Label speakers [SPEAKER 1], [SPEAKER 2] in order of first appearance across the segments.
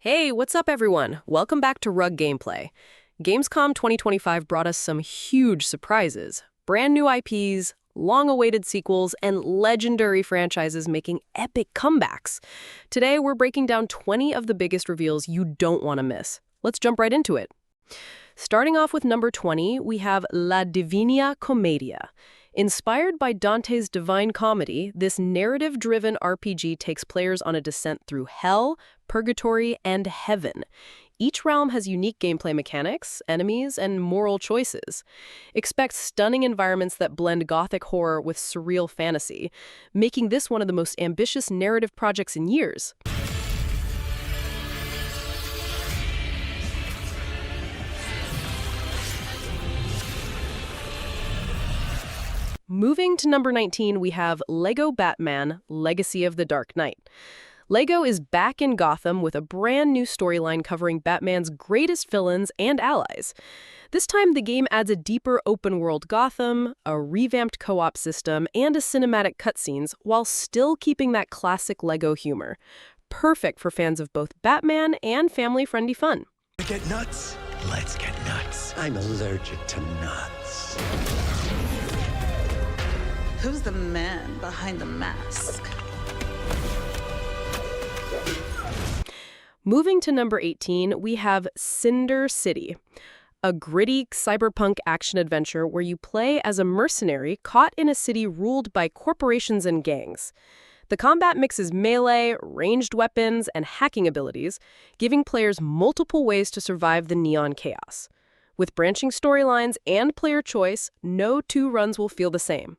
[SPEAKER 1] Hey, what's up everyone? Welcome back to Rug Gameplay. Gamescom 2025 brought us some huge surprises. Brand new IPs, long-awaited sequels, and legendary franchises making epic comebacks. Today, we're breaking down 20 of the biggest reveals you don't want to miss. Let's jump right into it. Starting off with number 20, we have La Divinia Comedia. Inspired by Dante's Divine Comedy, this narrative-driven RPG takes players on a descent through hell, purgatory, and heaven. Each realm has unique gameplay mechanics, enemies, and moral choices. Expect stunning environments that blend gothic horror with surreal fantasy, making this one of the most ambitious narrative projects in years. Moving to number 19, we have LEGO Batman: Legacy of the Dark Knight. LEGO is back in Gotham with a brand new storyline covering Batman's greatest villains and allies. This time, the game adds a deeper open-world Gotham, a revamped co-op system, and a cinematic cutscenes, while still keeping that classic LEGO humor. Perfect for fans of both Batman and family-friendly fun.
[SPEAKER 2] Get nuts? Let's get nuts. I'm allergic to nuts.
[SPEAKER 3] Who's the man behind the mask?
[SPEAKER 1] Moving to number 18, we have Cinder City, a gritty cyberpunk action-adventure where you play as a mercenary caught in a city ruled by corporations and gangs. The combat mixes melee, ranged weapons, and hacking abilities, giving players multiple ways to survive the neon chaos. With branching storylines and player choice, no two runs will feel the same.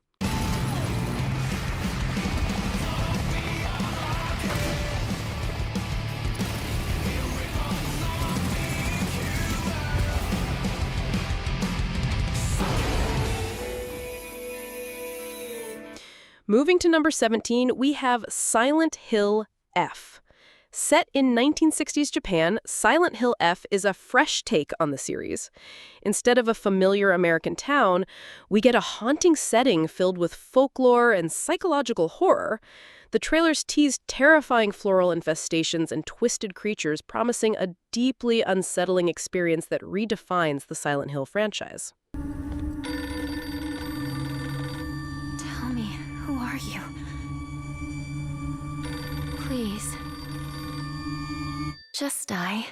[SPEAKER 1] Moving to number 17, we have Silent Hill F. Set in 1960s Japan, Silent Hill F is a fresh take on the series. Instead of a familiar American town, we get a haunting setting filled with folklore and psychological horror. The trailers tease terrifying floral infestations and twisted creatures, promising a deeply unsettling experience that redefines the Silent Hill franchise.
[SPEAKER 4] Who are you? Please. Just die.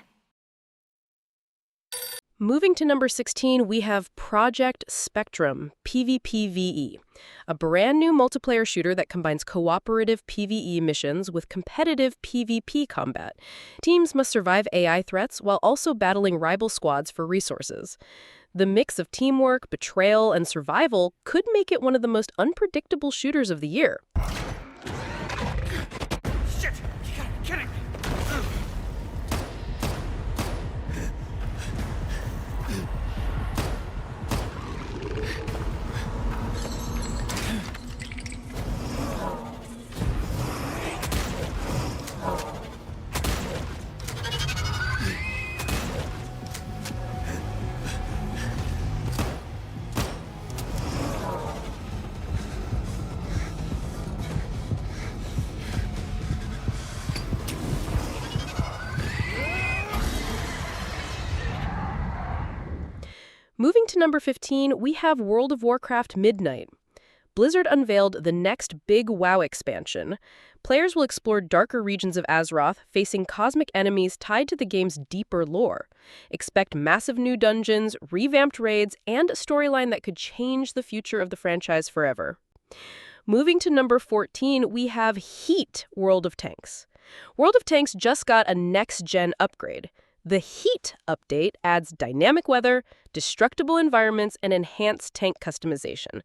[SPEAKER 1] Moving to number 16, we have Project Spectrum, PVPVE, a brand new multiplayer shooter that combines cooperative PvE missions with competitive PvP combat. Teams must survive AI threats while also battling rival squads for resources. The mix of teamwork, betrayal, and survival could make it one of the most unpredictable shooters of the year.
[SPEAKER 2] Shit! You gotta be kidding me!
[SPEAKER 1] Moving to number 15, we have World of Warcraft Midnight. Blizzard unveiled the next big WoW expansion. Players will explore darker regions of Azeroth, facing cosmic enemies tied to the game's deeper lore. Expect massive new dungeons, revamped raids, and a storyline that could change the future of the franchise forever. Moving to number 14, we have Heat World of Tanks. World of Tanks just got a next-gen upgrade. The Heat update adds dynamic weather, destructible environments, and enhanced tank customization.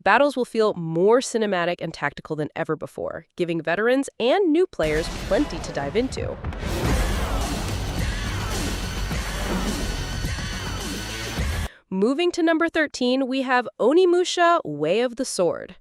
[SPEAKER 1] Battles will feel more cinematic and tactical than ever before, giving veterans and new players plenty to dive into. Moving to number 13, we have Onimusha: Way of the Sword.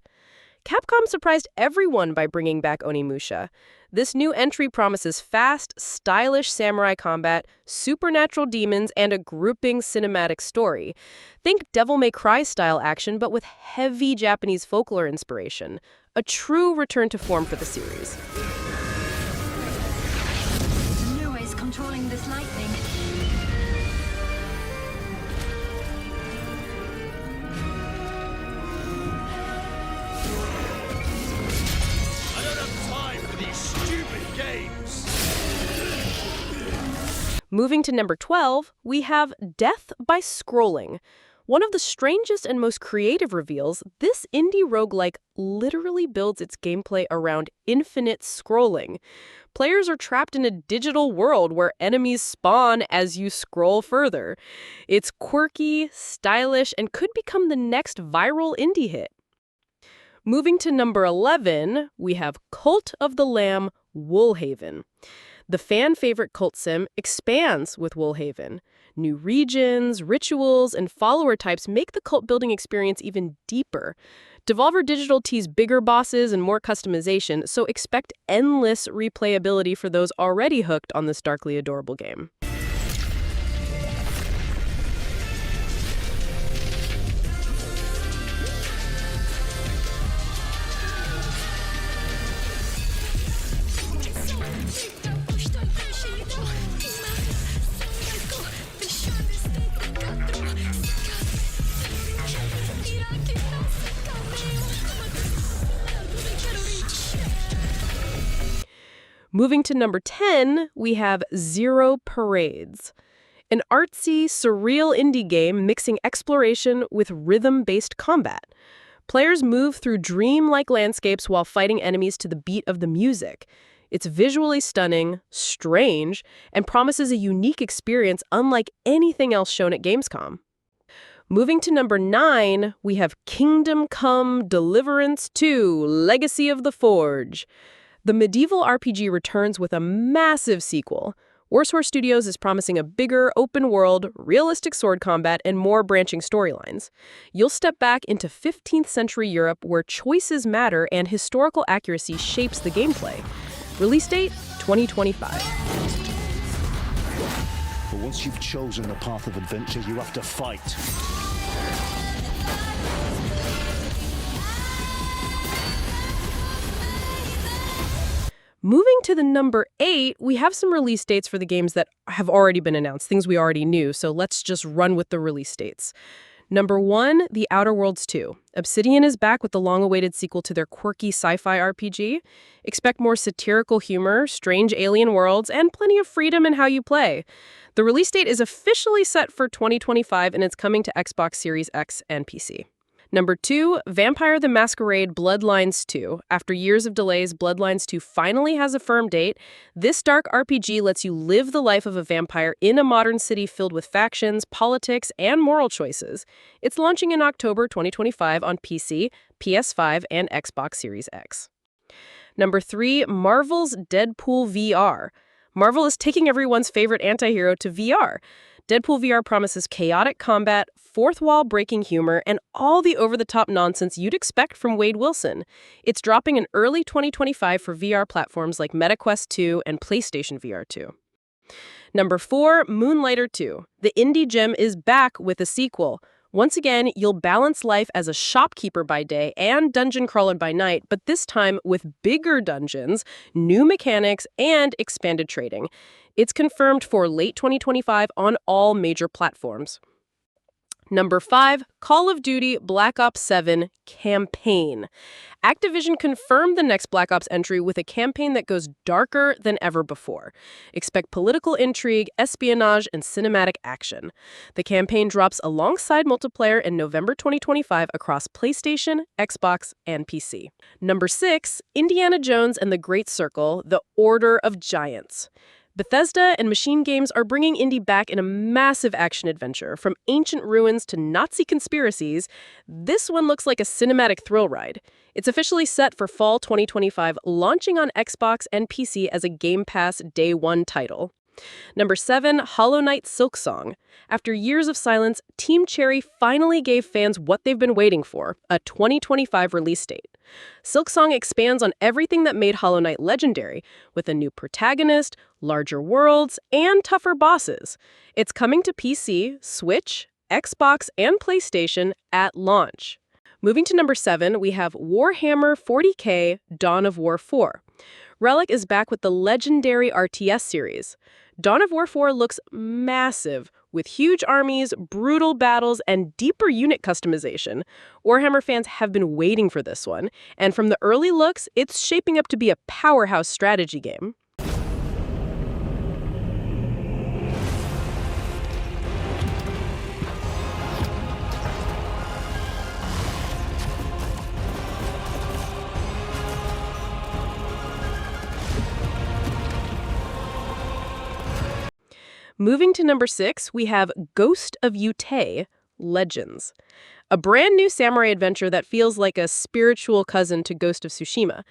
[SPEAKER 1] Capcom surprised everyone by bringing back Onimusha. This new entry promises fast, stylish samurai combat, supernatural demons, and a gripping cinematic story. Think Devil May Cry-style action, but with heavy Japanese folklore inspiration. A true return to form for the series.
[SPEAKER 4] The noise comes controlling this lightning.
[SPEAKER 2] I don't have time for these stupid games.
[SPEAKER 1] Moving to number 12, we have Death by Scrolling. One of the strangest and most creative reveals, this indie roguelike literally builds its gameplay around infinite scrolling. Players are trapped in a digital world where enemies spawn as you scroll further. It's quirky, stylish, and could become the next viral indie hit. Moving to number 11, we have Cult of the Lamb Woolhaven. The fan-favorite cult sim expands with Woolhaven. New regions, rituals, and follower types make the cult-building experience even deeper. Devolver Digital tease bigger bosses and more customization, so expect endless replayability for those already hooked on this darkly adorable game. Moving to number 10, we have Zero Parades. An artsy, surreal indie game mixing exploration with rhythm-based combat. Players move through dream-like landscapes while fighting enemies to the beat of the music. It's visually stunning, strange, and promises a unique experience unlike anything else shown at Gamescom. Moving to number 9, we have Kingdom Come Deliverance 2: Legacy of the Forge. The medieval RPG returns with a massive sequel. Warsaw Studios is promising a bigger, open-world, realistic sword combat and more branching storylines. You'll step back into 15th century Europe where choices matter and historical accuracy shapes the gameplay. Release date, 2025.
[SPEAKER 5] But once you've chosen the path of adventure, you have to fight.
[SPEAKER 1] Moving to the number 8, we have some release dates for the games that have already been announced, things we already knew, so let's just run with the release dates. Number 1, The Outer Worlds 2. Obsidian is back with the long-awaited sequel to their quirky sci-fi RPG. Expect more satirical humor, strange alien worlds, and plenty of freedom in how you play. The release date is officially set for 2025, and it's coming to Xbox Series X and PC. Number 2, Vampire the Masquerade Bloodlines 2. After years of delays, Bloodlines 2 finally has a firm date. This dark RPG lets you live the life of a vampire in a modern city filled with factions, politics, and moral choices. It's launching in October 2025 on PC, PS5, and Xbox Series X. Number 3, Marvel's Deadpool VR. Marvel is taking everyone's favorite antihero to VR. Deadpool VR promises chaotic combat, fourth-wall breaking humor, and all the over-the-top nonsense you'd expect from Wade Wilson. It's dropping in early 2025 for VR platforms like MetaQuest 2 and PlayStation VR 2. Number 4, Moonlighter 2. The indie gem is back with a sequel. Once again, you'll balance life as a shopkeeper by day and dungeon crawler by night, but this time with bigger dungeons, new mechanics, and expanded trading. It's confirmed for late 2025 on all major platforms. Number 5, Call of Duty Black Ops 7 Campaign. Activision confirmed the next Black Ops entry with a campaign that goes darker than ever before. Expect political intrigue, espionage, and cinematic action. The campaign drops alongside multiplayer in November 2025 across PlayStation, Xbox, and PC. Number 6, Indiana Jones and the Great Circle, The Order of Giants. Bethesda and Machine Games are bringing indie back in a massive action adventure. From ancient ruins to Nazi conspiracies, this one looks like a cinematic thrill ride. It's officially set for fall 2025, launching on Xbox and PC as a Game Pass Day 1 title. Number 7, Hollow Knight Silksong. After years of silence, Team Cherry finally gave fans what they've been waiting for, a 2025 release date. Silksong expands on everything that made Hollow Knight legendary, with a new protagonist, larger worlds, and tougher bosses. It's coming to PC, Switch, Xbox, and PlayStation at launch. Moving to number 7, we have Warhammer 40K Dawn of War 4. Relic is back with the legendary RTS series. Dawn of War 4 looks massive, with huge armies, brutal battles, and deeper unit customization. Warhammer fans have been waiting for this one, and from the early looks, it's shaping up to be a powerhouse strategy game. Moving to number 6, we have Ghost of Yotei, Legends. A brand new samurai adventure that feels like a spiritual cousin to Ghost of Tsushima.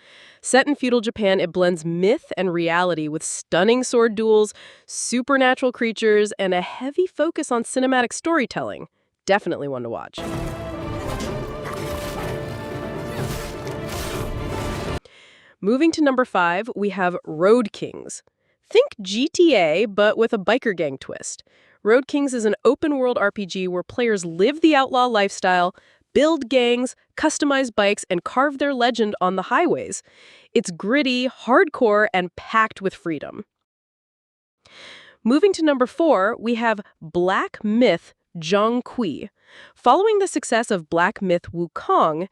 [SPEAKER 1] Set in feudal Japan, it blends myth and reality with stunning sword duels, supernatural creatures, and a heavy focus on cinematic storytelling. Definitely one to watch. Moving to number 5, we have Road Kings. Think GTA, but with a biker gang twist. Road Kings is an open-world RPG where players live the outlaw lifestyle, build gangs, customize bikes, and carve their legend on the highways. It's gritty, hardcore, and packed with freedom. Moving to number 4, we have Black Myth Zhong. Following the success of Black Myth Wukong,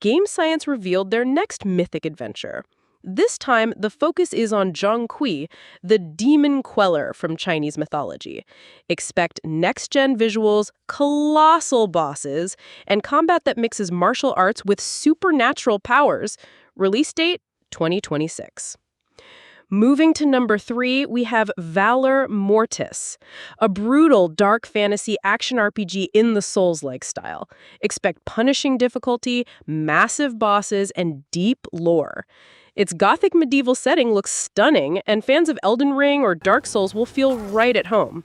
[SPEAKER 1] Game Science revealed their next mythic adventure. This time, the focus is on Zhong, the demon queller from Chinese mythology. Expect next-gen visuals, colossal bosses, and combat that mixes martial arts with supernatural powers. Release date, 2026. Moving to number 3, we have Valor Mortis, a brutal dark fantasy action RPG in the Souls-like style. Expect punishing difficulty, massive bosses, and deep lore. Its gothic medieval setting looks stunning, and fans of Elden Ring or Dark Souls will feel right at home.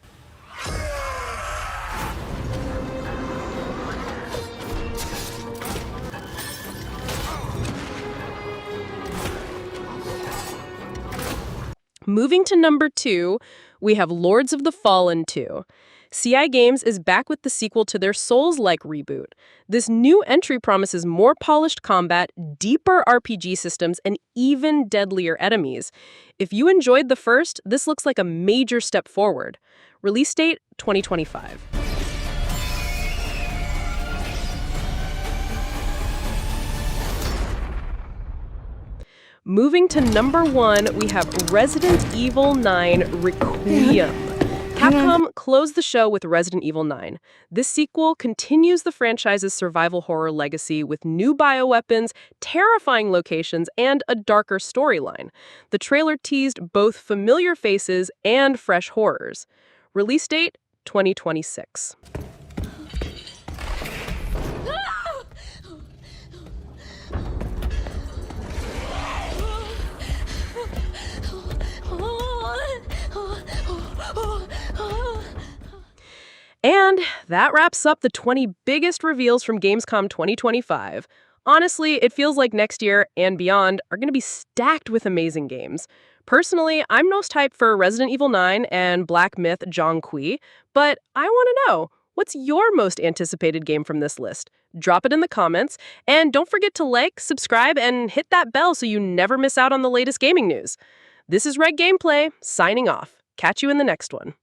[SPEAKER 1] Moving to number 2, we have Lords of the Fallen 2. CI Games is back with the sequel to their Souls-like reboot. This new entry promises more polished combat, deeper RPG systems, and even deadlier enemies. If you enjoyed the first, this looks like a major step forward. Release date, 2025. Moving to number 1, we have Resident Evil 9 Requiem. Capcom closed the show with Resident Evil 9. This sequel continues the franchise's survival horror legacy with new bioweapons, terrifying locations, and a darker storyline. The trailer teased both familiar faces and fresh horrors. Release date, 2026. And that wraps up the 20 biggest reveals from Gamescom 2025. Honestly, it feels like next year and beyond are going to be stacked with amazing games. Personally, I'm most hyped for Resident Evil 9 and Black Myth Zhong, but I want to know, what's your most anticipated game from this list? Drop it in the comments, and don't forget to like, subscribe, and hit that bell so you never miss out on the latest gaming news. This is Red Gameplay, signing off. Catch you in the next one.